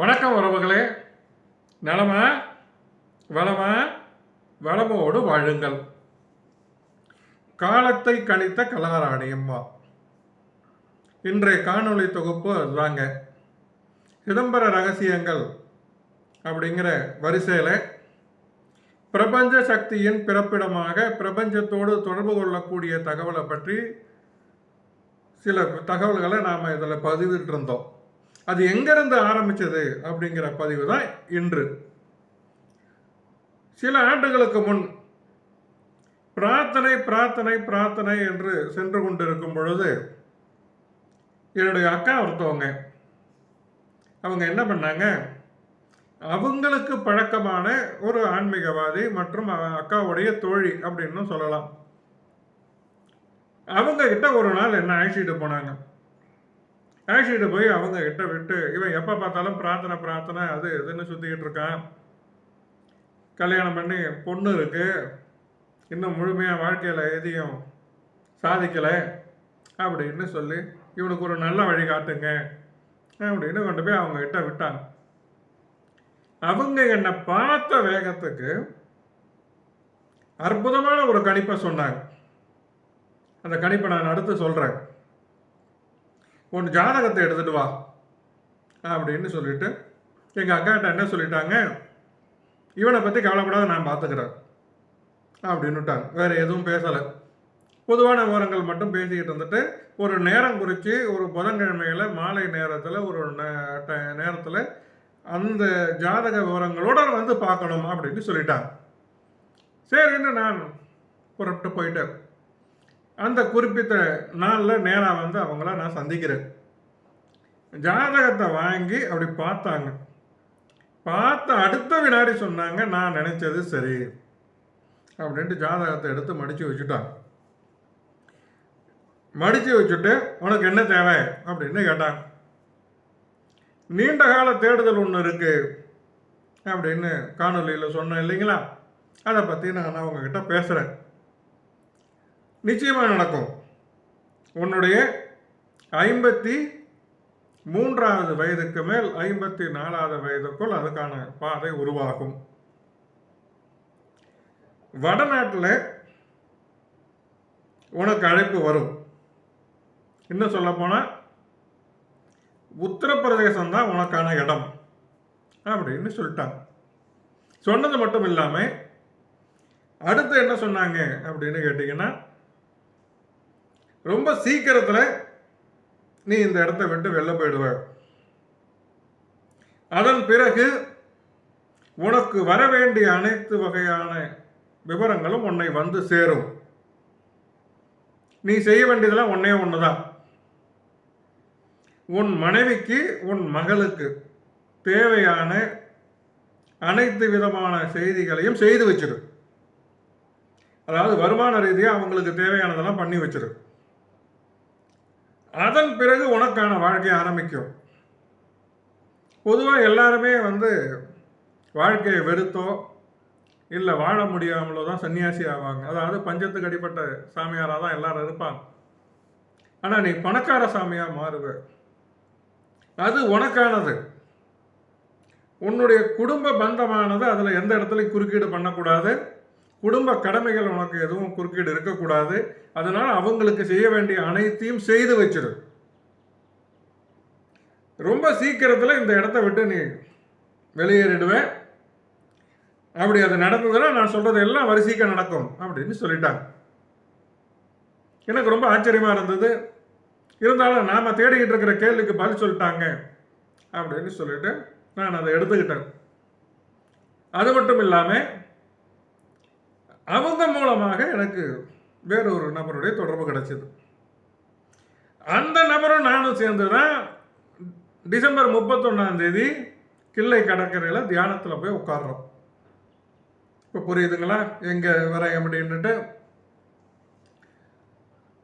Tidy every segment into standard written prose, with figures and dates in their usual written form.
வணக்கம் உறவுகளே. நலமா வளமா வளமோடு வாழுங்கள். காலத்தை கணித்த கலாராணி அம்மா இன்றைய காணொளி தொகுப்பு அதுதாங்க. சிதம்பர ரகசியங்கள் அப்படிங்கிற வரிசையில் பிரபஞ்ச சக்தியின் பிறப்பிடமாக பிரபஞ்சத்தோடு தொடர்பு கொள்ளக்கூடிய தகவலை பற்றி சில தகவல்களை நாம் இதில் பதிவிட்டிருந்தோம். அது எங்கிருந்து ஆரம்பிச்சது அப்படிங்கிற பதிவு தான் இன்று. சில ஆண்டுகளுக்கு முன் பிரார்த்தனை பிரார்த்தனை பிரார்த்தனை என்று சென்று கொண்டிருக்கும் பொழுது என்னுடைய அக்கா ஒருத்தவங்க அவங்க என்ன பண்ணாங்க, அவங்களுக்கு பழக்கமான ஒரு ஆன்மீகவாதி மற்றும் அக்காவுடைய தோழி அப்படின்னு சொல்லலாம், அவங்க கிட்ட ஒரு நாள் என்ன அழைச்சிட்டு போனாங்க. அழைச்சிட்டு போய் அவங்க கிட்ட விட்டு, இவன் எப்போ பார்த்தாலும் பிரார்த்தனை பிரார்த்தனை அது எதுன்னு சுற்றிக்கிட்டு இருக்கான், கல்யாணம் பண்ணி பொண்ணு இருக்கு, இன்னும் முழுமையாக வாழ்க்கையில் எதையும் சாதிக்கலை அப்படின்னு சொல்லி இவனுக்கு ஒரு நல்ல வழி காட்டுங்க அப்படின்னு கொண்டு போய் அவங்க கிட்ட விட்டாங்க. அவங்க என்னை பார்த்த வேகத்துக்கு அற்புதமான ஒரு கணிப்பை சொன்னாங்க. அந்த கணிப்பை நான் அடுத்து சொல்கிறேன். உன் ஜாதகத்தை எடுத்துட்டு வா அப்படின்னு சொல்லிட்டு எங்கள் அக்காட்ட என்ன சொல்லிட்டாங்க, இவனை பற்றி கவலைப்படாத நான் பார்த்துக்கிறேன் அப்படின்னுட்டாங்க. வேறு எதுவும் பேசலை, பொதுவான விவரங்கள் மட்டும் பேசிக்கிட்டு இருந்துட்டு ஒரு நேரம் குறித்து ஒரு புதன்கிழமையில் மாலை நேரத்தில் ஒரு நேரத்தில் அந்த ஜாதக விவரங்களோட வந்து பார்க்கணும் அப்படின்னு சொல்லிட்டாங்க. சரின்னு நான் புறப்பட்டு போயிட்டேன். அந்த குறிப்பிட்ட நாளில் நேராக வந்து அவங்கள நான் சந்திக்கிறேன். ஜாதகத்தை வாங்கி அப்படி பார்த்தாங்க. பார்த்த அடுத்த வினாடி சொன்னாங்க, நான் நினைச்சது சரி அப்படின்ட்டு ஜாதகத்தை எடுத்து மடித்து வச்சுட்டாங்க. மடித்து வச்சுட்டு உனக்கு என்ன தேவை அப்படின்னு கேட்டாங்க. நீண்ட கால தேடுதல் ஒன்று இருக்கு அப்படின்னு காணொலியில் சொன்னேன் இல்லைங்களா, அதை பற்றி நான் அவங்கக்கிட்ட பேசுகிறேன். நிச்சயமாக நடக்கும். உன்னுடைய 53வது வயதுக்கு மேல் 54வது வயதுக்குள் அதுக்கான பாதை உருவாகும். வடநாட்டில் உனக்கு அழைப்பு வரும். இன்னும் சொல்ல போனால் உத்தரப்பிரதேசம் தான் உனக்கான இடம் அப்படின்னு சொல்லிட்டாங்க. சொன்னது மட்டும் இல்லாமல் அடுத்து என்ன சொன்னாங்க அப்படின்னு கேட்டிங்கன்னா, ரொம்ப சீக்கிரத்தில் நீ இந்த இடத்த விட்டு வெளில போயிடுவ. அதன் பிறகு உனக்கு வர வேண்டிய அனைத்து வகையான விவரங்களும் உன்னை வந்து சேரும். நீ செய்ய வேண்டியதெல்லாம் ஒன்னே ஒண்ணுதான். உன் மனைவிக்கு உன் மகளுக்கு தேவையான அனைத்து விதமான செய்திகளையும் செய்து வச்சிரு. அதாவது வருமான ரீதியாக அவங்களுக்கு தேவையானதெல்லாம் பண்ணி வச்சிரு. அதன் பிறகு உனக்கான வாழ்க்கை ஆரம்பிக்கும். பொதுவாக எல்லாருமே வந்து வாழ்க்கையை வெறுத்தோ இல்லை வாழ முடியாமலோ தான் சன்னியாசி ஆவாங்க. அதாவது பஞ்சத்துக்கு அடிப்பட்ட சாமியாராக தான் எல்லாரும் இருப்பாங்க. ஆனால் நீ பணக்கார சாமியாக மாறுவ. அது உனக்கானது. உன்னுடைய குடும்ப பந்தமானது அதில் எந்த இடத்துலையும் குறுக்கீடு பண்ணக்கூடாது. குடும்ப கடமைகள் உனக்கு எதுவும் குறுக்கீடு இருக்கக்கூடாது. அதனால் அவங்களுக்கு செய்ய வேண்டிய அனைத்தையும் செய்து வச்சிரு. ரொம்ப சீக்கிரத்தில் இந்த இடத்த விட்டு நீ வெளியேறிடுவேன். அப்படி அது நடந்ததுன்னா நான் சொல்றது எல்லாம் வரிசைக்க நடக்கும் அப்படின்னு சொல்லிட்டாங்க. எனக்கு ரொம்ப ஆச்சரியமா இருந்தது. இருந்தாலும் நாம தேடிக்கிட்டு இருக்கிற கேள்விக்கு பதில் சொல்லிட்டாங்க அப்படின்னு சொல்லிட்டு நான் அதை எடுத்துக்கிட்டேன். அது மட்டும் இல்லாமல் அவங்க மூலமாக எனக்கு வேறொரு நபருடைய தொடர்பு கிடைச்சது. அந்த நபரும் நானும் சேர்ந்து தான் டிசம்பர் 31 கிள்ளை கடற்கரையில் தியானத்தில் போய் உட்கார்றோம். இப்போ புரியுதுங்களா எங்கே வர அப்படின்ட்டு?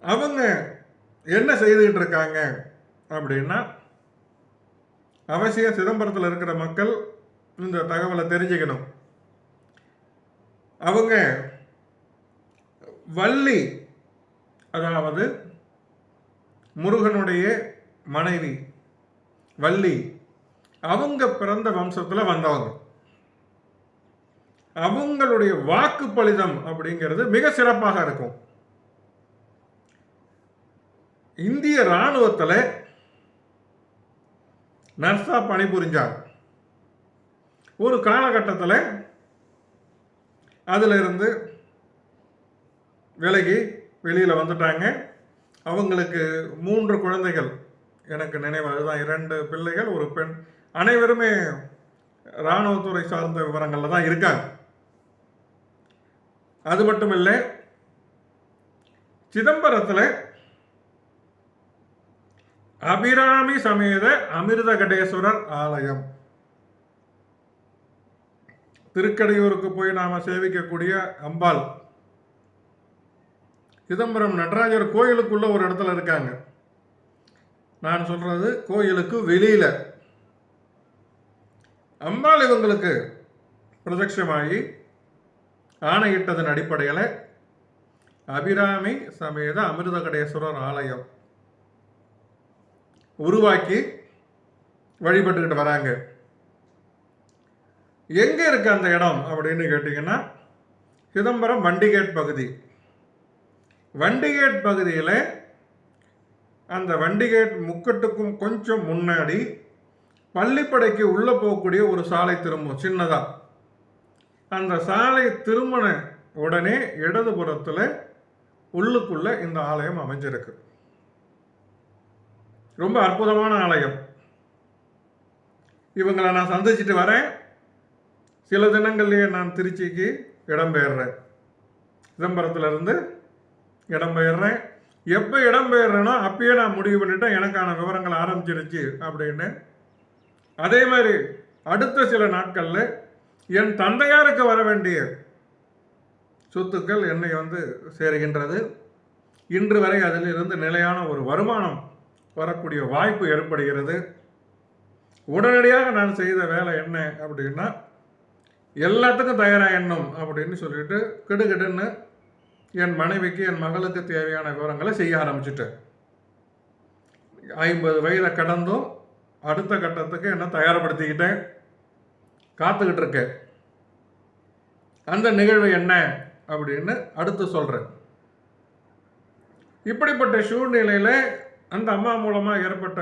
அவங்க என்ன செய்துகிட்டு இருக்காங்க அப்படின்னா, அவசியம் சிதம்பரத்தில் இருக்கிற மக்கள் இந்த தகவலை தெரிஞ்சுக்கணும். அவங்க வள்ளி, அதாவது முருகனுடைய மனைவி வள்ளி, அவங்க பிறந்த வம்சத்தில் வந்தவங்க. அவங்களுடைய வாக்கு பலிதம் அப்படிங்கிறது மிக சிறப்பாக இருக்கும். இந்திய இராணுவத்தில் நர்ஸா பணிபுரிஞ்சார். ஒரு காலகட்டத்தில் அதில் இருந்து விலகி வெளியில் வந்துட்டாங்க. அவங்களுக்கு 3 குழந்தைகள், எனக்கு நினைவு அதுதான், 2 பிள்ளைகள், ஒரு பெண். அனைவருமே இராணுவத்துறை சார்ந்த விவரங்களில் தான் இருக்காங்க. அது மட்டும் இல்லை, சிதம்பரத்தில் அபிராமி சமேத அமிர்தகடேஸ்வரர் ஆலயம், திருக்கடையூருக்கு போய் நாம சேவிக்கக்கூடிய அம்பாள், சிதம்பரம் நடராஜர் கோயிலுக்குள்ள ஒரு இடத்துல இருக்காங்க. நான் சொல்றது கோயிலுக்கு வெளியில. அம்பாள் இவங்களுக்கு பிரதட்சமாகி ஆணையிட்டதன் அடிப்படையில் அபிராமி சமேத அமிர்தகடேஸ்வரர் ஆலயம் உருவாக்கி வழிபட்டுக்கிட்டு வராங்க. எங்க இருக்கு அந்த இடம் அப்படின்னு கேட்டீங்கன்னா, சிதம்பரம் வண்டிகேட் பகுதி. வண்டிகேட் பகுதியில் அந்த வண்டிகேட் முக்கட்டுக்கும் கொஞ்சம் முன்னாடி பள்ளிப்படைக்கு உள்ள போகக்கூடிய ஒரு சாலை திரும்பும் சின்னதா. அந்த சாலை திரும்பின உடனே இடதுபுறத்தில் உள்ளுக்குள்ள இந்த ஆலயம் அமைஞ்சிருக்கு. ரொம்ப அற்புதமான ஆலயம். இவங்களை நான் சந்திச்சுட்டு வரேன். சில தினங்கள்லேயே நான் திருச்சிக்கு இடம்பெயர்றேன். சிதம்பரத்திலிருந்து இடம்பெயர்றேன். எப்போ இடம்பெயர்றேனோ அப்பயே நான் முடிவு பண்ணிட்டேன் எனக்கான விவரங்கள் ஆரம்பிச்சிருச்சு அப்படின்னு. அதே மாதிரி அடுத்த சில நாட்களில் என் தந்தையாருக்கு வர வேண்டிய சொத்துக்கள் என்னை சேருகின்றது. இன்று வரை அதிலிருந்து நிலையான ஒரு வருமானம் வரக்கூடிய வாய்ப்பு ஏற்படுகிறது. உடனடியாக நான் செய்த வேலை என்ன அப்படின்னா, எல்லாத்துக்கும் தயாராகணும் அப்படின்னு சொல்லிட்டு கிடுகிடுன்னு என் மனைவிக்கு என் மகளுக்கு தேவையான விவரங்களை செய்ய ஆரம்பிச்சுட்டேன். 50 வயதை கடந்தும் அடுத்த கட்டத்துக்கு என்ன தயார்படுத்திக்கிட்டேன், காத்துக்கிட்டு இருக்கேன். அந்த நிகழ்வு என்ன அப்படின்னு அடுத்து சொல்கிறேன். இப்படிப்பட்ட சூழ்நிலையில் அந்த அம்மா மூலமாக ஏற்பட்ட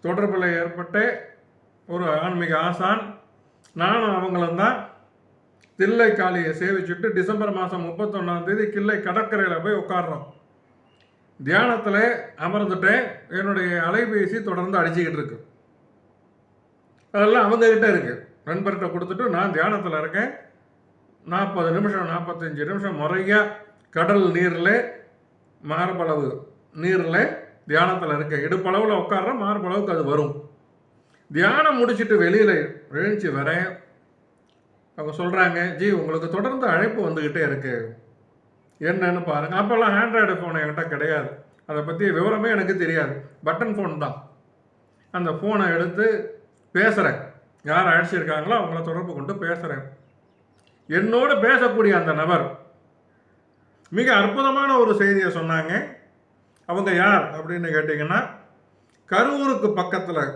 தொடர்பில் ஏற்பட்ட ஒரு ஆன்மீக ஆசான், நானும் அவங்களும் தான் தில்லை காளியை சேவிச்சுட்டு டிசம்பர் மாதம் 31ஆம் தேதி கிள்ளை கடற்கரையில் போய் உட்காடுறோம். தியானத்தில் அமர்ந்துட்டேன். என்னுடைய அலைபேசி தொடர்ந்து அடிச்சுக்கிட்டு இருக்கு. அதெல்லாம் அவங்ககிட்ட இருக்கு. நண்பர்கிட்ட கொடுத்துட்டு நான் தியானத்தில் இருக்கேன். 40 நிமிஷம் 45 நிமிஷம் முறையாக கடல் நீரில் மார்பளவு நீரில் தியானத்தில் இருக்கேன். இடுப்பளவில் உட்கார்றேன், மார்பளவுக்கு அது வரும். தியானம் முடிச்சுட்டு வெளியில் எழுந்துச்சு வரேன். அவங்க சொல்கிறாங்க, ஜி உங்களுக்கு தொடர்ந்து அழைப்பு வந்துக்கிட்டே இருக்கு, என்னன்னு பாருங்கள். அப்போல்லாம் ஆண்ட்ராய்டு ஃபோன் என்கிட்ட கிடையாது, அதை பற்றி விவரமே எனக்கு தெரியாது. பட்டன் ஃபோன் தான். அந்த ஃபோனை எடுத்து பேசுகிறேன். யார் அழைச்சிருக்காங்களோ அவங்கள தொடர்பு கொண்டு பேசுகிறேன். என்னோடு பேசக்கூடிய அந்த நபர் மிக அற்புதமான ஒரு செய்தியை சொன்னாங்க. அவங்க யார் அப்படின்னு கேட்டிங்கன்னா, கரூருக்கு பக்கத்தில்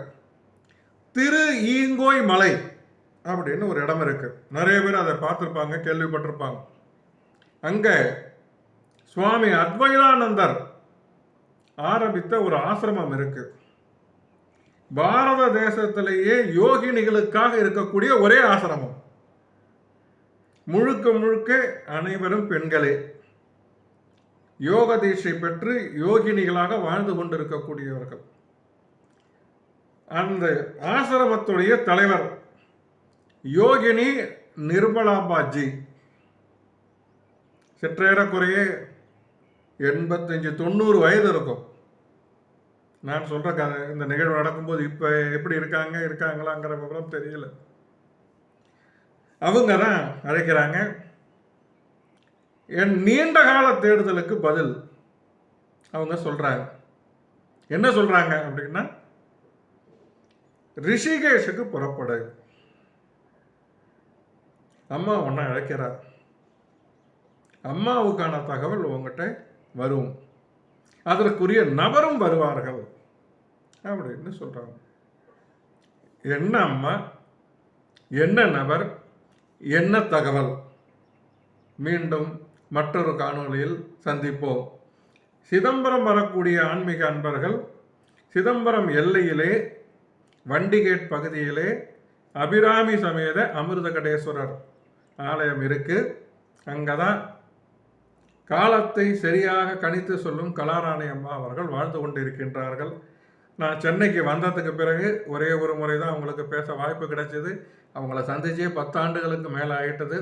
திரு ஈங்கோய் மலை அப்படின்னு ஒரு இடம் இருக்கு. நிறைய பேர் அதை பார்த்துருப்பாங்க, கேள்விப்பட்டிருப்பாங்க. அங்கே சுவாமி அத்வைதானந்தர் ஆரம்பித்த ஒரு ஆசிரமம் இருக்கு. பாரத தேசத்திலேயே யோகினிகளுக்காக இருக்கக்கூடிய ஒரே ஆசிரமம். முழுக்க முழுக்க அனைவரும் பெண்களே, யோக தீட்சை பெற்று யோகினிகளாக வாழ்ந்து கொண்டிருக்கக்கூடியவர்கள். அந்த ஆசிரமத்துடைய தலைவர் யோகினி நிர்மலாபாஜி. சற்றேறக்குறைய 85-90 வயது இருக்கும். நான் சொல்ற கதை, இந்த நிகழ்வு நடக்கும்போது இப்போ எப்படி இருக்காங்களாங்கிற விவரம் தெரியல. அவங்க தான் அழைக்கிறாங்க. என் நீண்ட கால தேடுதலுக்கு பதில் அவங்க சொல்றாங்க. என்ன சொல்றாங்க அப்படின்னா, ரிஷிகேஷுக்கு புறப்படு, அம்மா உன்னை அழைக்கிறார், அம்மாவுக்கான தகவல் உங்ககிட்ட வரும், அதற்குரிய நபரும் வருவார்கள் அப்படின்னு சொல்றாங்க. என்ன அம்மா, என்ன நபர், என்ன தகவல்? மீண்டும் மற்றொரு காணொளியில் சந்திப்போம். சிதம்பரம் வரக்கூடிய ஆன்மீக அன்பர்கள், சிதம்பரம் எல்லையிலே வண்டிகேட் பகுதியிலே அபிராமி சமேத அமிர்தகடேஸ்வரர் ஆலயம் இருக்கு. அங்கதான் காலத்தை சரியாக கணித்து சொல்லும் கலாராணி அம்மா அவர்கள் வாழ்ந்து கொண்டிருக்கின்றார்கள். நான் சென்னைக்கு வந்ததுக்கு பிறகு ஒரே ஒரு முறை தான் அவங்களுக்கு பேச வாய்ப்பு கிடைச்சிது. அவங்கள சந்திச்சே 10 ஆண்டுகளுக்கு மேலே ஆயிட்டது.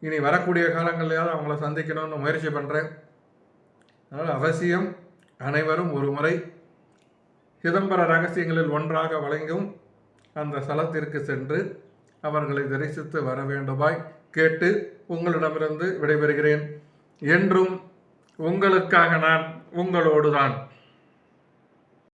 இனி வரக்கூடிய காலங்கள்லையாவது அவங்கள சந்திக்கணும்னு முயற்சி பண்ணுறேன். அதனால் அவசியம் அனைவரும் ஒரு முறை சிதம்பர ரகசியங்களில் ஒன்றாக வழங்கும் அந்த ஸ்தலத்திற்கு சென்று அவர்களை தரிசித்து வர வேண்டுமாய் கேட்டு உங்களிடமிருந்து விடைபெறுகிறேன். என்றும் உங்களுக்காக நான், உங்களோடு தான்.